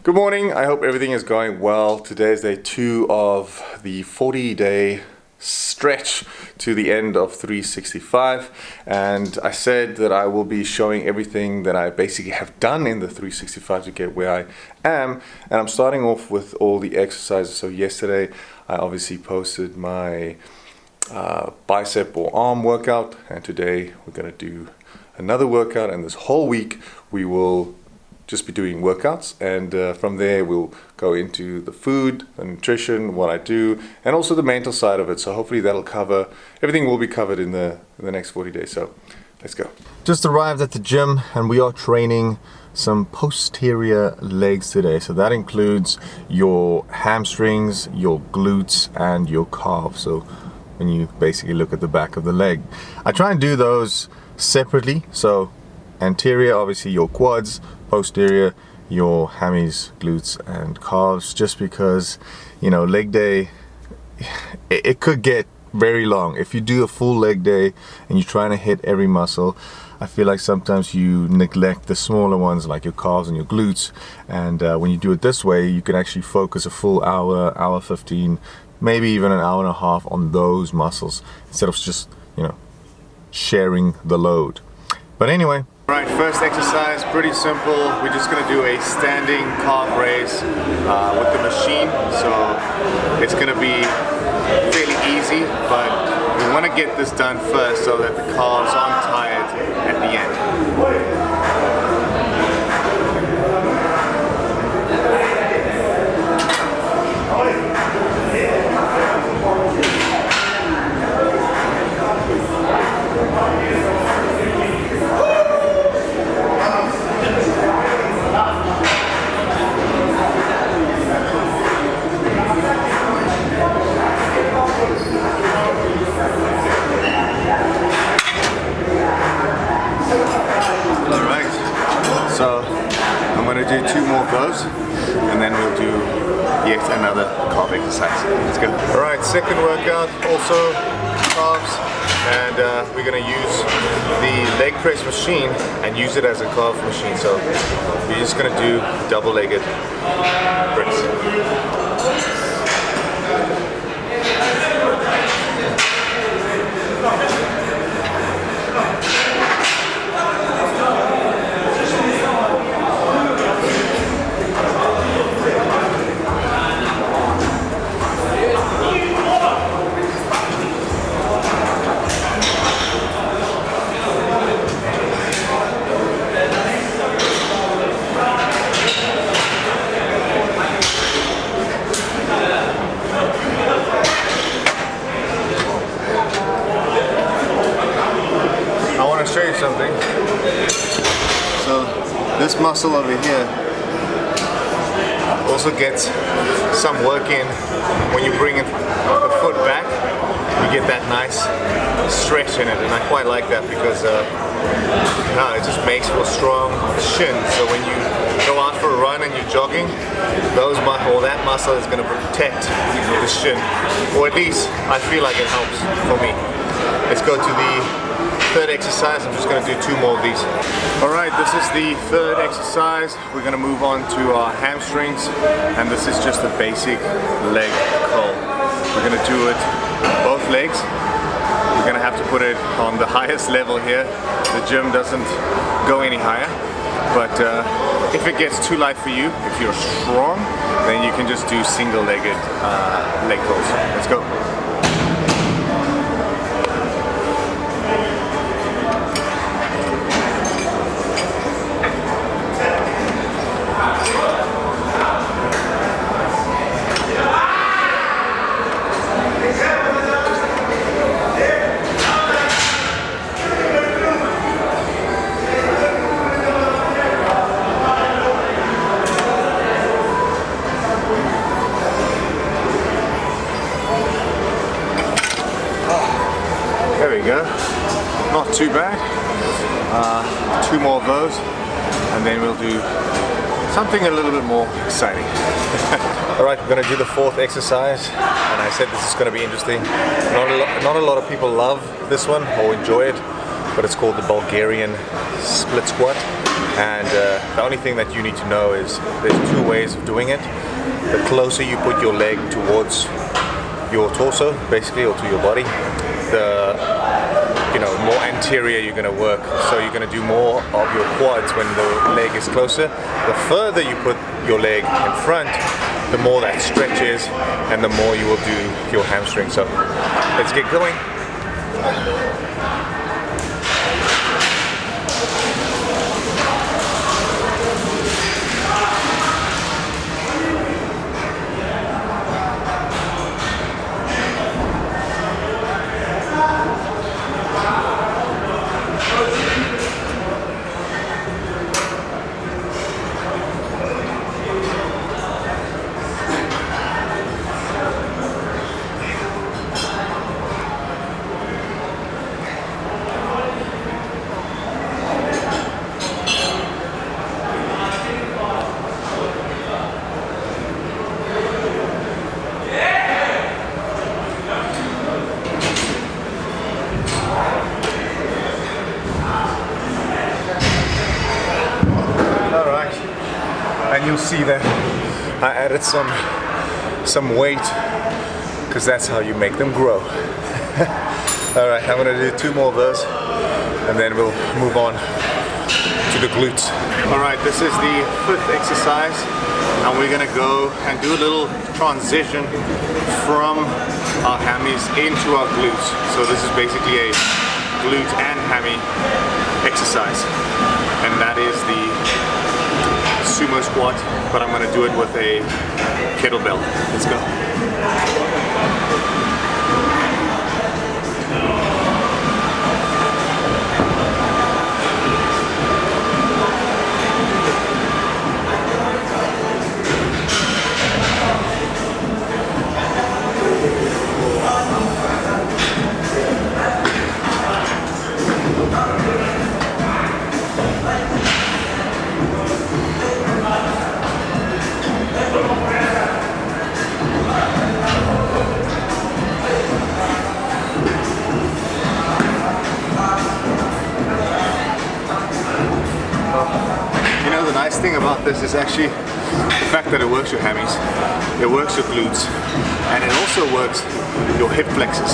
Good morning, I hope everything is going well. Today is day 2 of the 40-day stretch to the end of 365, and I said that I will be showing everything that I basically have done in the 365 to get where I am, and I'm starting off with all the exercises. So yesterday I obviously posted my bicep or arm workout, and today we're going to do another workout, and this whole week we will just be doing workouts, and from there we'll go into the food, the nutrition, what I do, and also the mental side of it. So hopefully that'll cover everything. Will be covered in the next 40 days. So let's go. Just arrived at the gym and we are training some posterior legs today. So that includes your hamstrings, your glutes, and your calves. So when you basically look at the back of the leg, I try and do those separately. So anterior, obviously your quads; posterior, your hammies, glutes, and calves, just because, you know, leg day, it could get very long. If you do a full leg day and you're trying to hit every muscle, I feel like sometimes you neglect the smaller ones like your calves and your glutes, and when you do it this way, you can actually focus a full hour 15, maybe even an hour and a half on those muscles instead of just, you know, sharing the load. But anyway, right, first exercise, pretty simple. We're just going to do a standing calf raise with the machine. So it's going to be fairly easy, but we want to get this done first so that the calves aren't tired at the end. So I'm going to do 2 more of those, and then we'll do yet another calf exercise. Let's go. Alright, second workout, also calves, and we're going to use the leg press machine and use it as a calf machine. So we're just going to do double-legged press. Show you something. So this muscle over here also gets some work in when you bring the foot back. You get that nice stretch in it, and I quite like that because it just makes for a strong shin. So when you go out for a run and you're jogging, that muscle is going to protect the shin, or at least I feel like it helps for me. Let's go to the third exercise. I'm just going to do 2 more of these. Alright, this is the third exercise. We're going to move on to our hamstrings, and this is just a basic leg curl. We're going to do it both legs. We're going to have to put it on the highest level here. The gym doesn't go any higher, but if it gets too light for you, if you're strong, then you can just do single-legged leg curls. Let's go. There we go. Not too bad. 2 more of those, and then we'll do something a little bit more exciting. Alright, we're going to do the 4th exercise, and I said this is going to be interesting. Not a lot of people love this one or enjoy it, but it's called the Bulgarian split squat. And the only thing that you need to know is there's two ways of doing it. The closer you put your leg towards your torso, basically, or to your body, the more anterior you're going to work. So you're going to do more of your quads when the leg is closer. The further you put your leg in front, the more that stretches and the more you will do your hamstring. So let's get going. And you'll see that I added some weight because that's how you make them grow. Alright, I'm going to do 2 more of those and then we'll move on to the glutes. Alright, this is the 5th exercise and we're going to go and do a little transition from our hammies into our glutes. So this is basically a glute and hammy exercise, and that is the sumo squat, but I'm going to do it with a kettlebell. Let's go. The nice thing about this is actually the fact that it works your hammies, it works your glutes, and it also works your hip flexors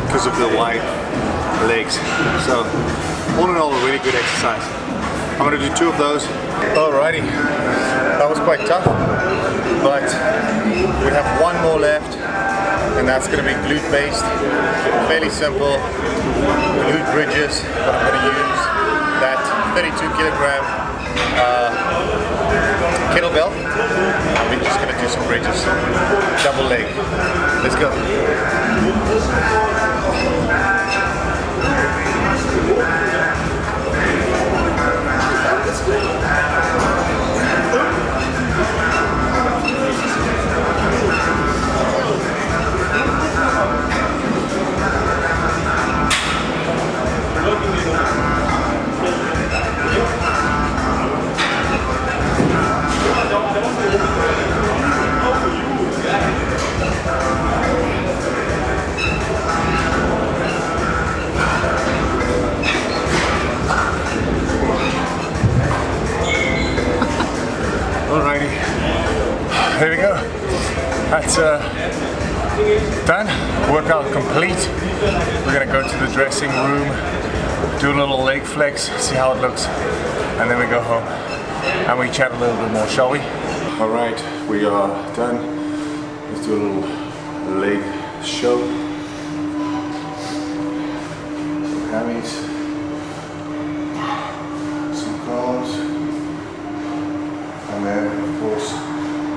because of the wide legs. So all in all, a really good exercise. I'm going to do 2 of those. Alrighty, that was quite tough, but we have 1 more left, and that's going to be glute based, fairly simple glute bridges. But I'm going to use that 32 kilogram kettlebell. We're just going to do some bridges, double leg. Let's go. There we go. That's done. Workout complete. We're gonna go to the dressing room, do a little leg flex, see how it looks, and then we go home and we chat a little bit more, shall we? All right, we are done. Let's do a little leg show. Some hammies, some calves, and then of course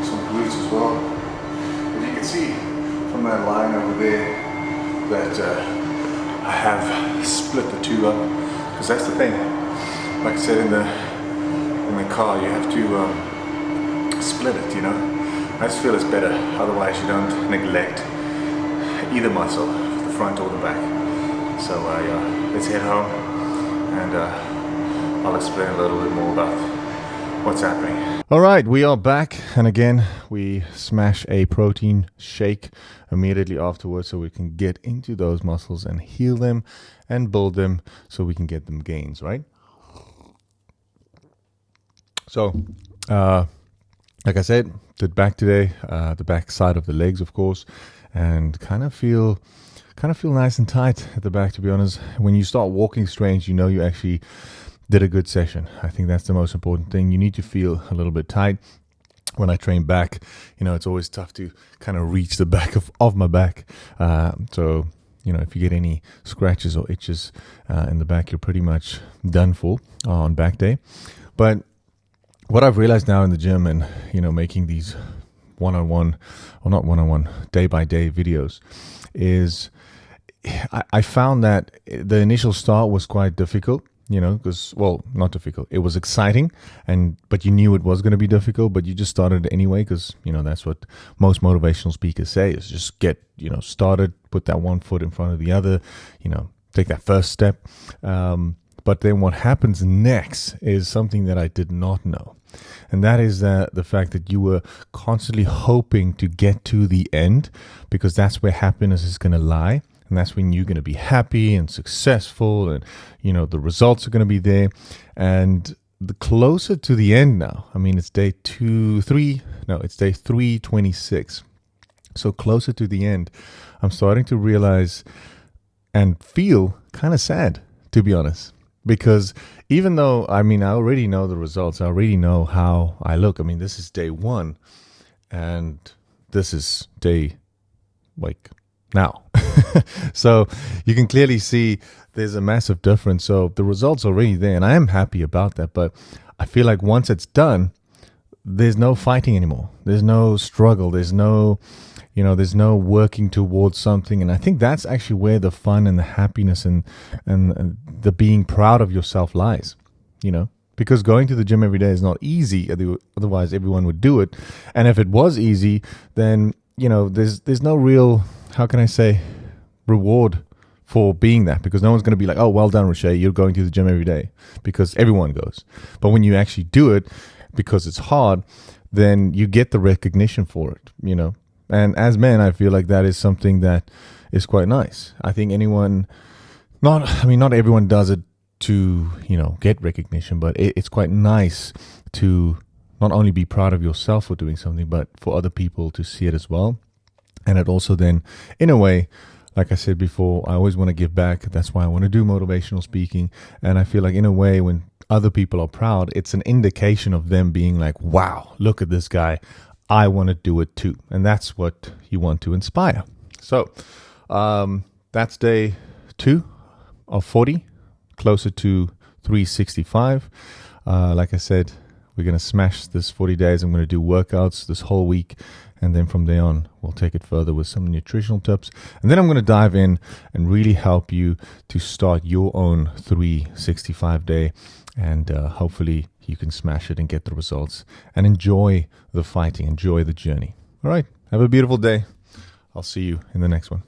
some glutes as well. As you can see from that line over there that I have split the 2 up, because that's the thing. Like I said in the car, you have to split it, you know. I just feel it's better, otherwise you don't neglect either muscle, the front or the back. So yeah, let's head home and I'll explain a little bit more about what's happening. All right, we are back, and again we smash a protein shake immediately afterwards so we can get into those muscles and heal them and build them so we can get them gains, right? So, like I said, did back today, the back side of the legs, of course, and kind of feel nice and tight at the back, to be honest. When you start walking strange, you know you actually did a good session. I think that's the most important thing. You need to feel a little bit tight. When I train back, it's always tough to kind of reach the back of my back. So, if you get any scratches or itches in the back, you're pretty much done for on back day. But what I've realized now in the gym and, making these one-on-one, or not one-on-one, day-by-day videos is I found that the initial start was quite difficult, because, well, not difficult. It was exciting, but you knew it was going to be difficult, but you just started anyway because, that's what most motivational speakers say is just get, started, put that one foot in front of the other, take that first step. But then what happens next is something that I did not know. And that is the fact that you were constantly hoping to get to the end because that's where happiness is going to lie. And that's when you're going to be happy and successful and, the results are going to be there. And the closer to the end now, it's day 326. So closer to the end, I'm starting to realize and feel kind of sad, to be honest. Because even though, I already know the results, I already know how I look. This is day 1 and this is day, now. So you can clearly see there's a massive difference. So the results are already there and I am happy about that. But I feel like once it's done, there's no fighting anymore. There's no struggle. There's no working towards something. And I think that's actually where the fun and the happiness and the being proud of yourself lies, because going to the gym every day is not easy. Otherwise everyone would do it. And if it was easy, then, there's no real, how can I say, reward for being that, because no one's going to be like, oh, well done, Roche, you're going to the gym every day, because everyone goes. But when you actually do it because it's hard, then you get the recognition for it, And as men, I feel like that is something that is quite nice. I think not everyone does it to, get recognition, but it's quite nice to not only be proud of yourself for doing something, but for other people to see it as well. And it also then, in a way, like I said before, I always want to give back. That's why I want to do motivational speaking. And I feel like in a way, when other people are proud, it's an indication of them being like, wow, look at this guy. I want to do it too. And that's what you want to inspire. So that's day 2 of 40, closer to 365. Like I said, we're going to smash this 40 days. I'm going to do workouts this whole week. And then from there on, we'll take it further with some nutritional tips. And then I'm going to dive in and really help you to start your own 365 day. And hopefully you can smash it and get the results and enjoy the fighting, enjoy the journey. All right. Have a beautiful day. I'll see you in the next one.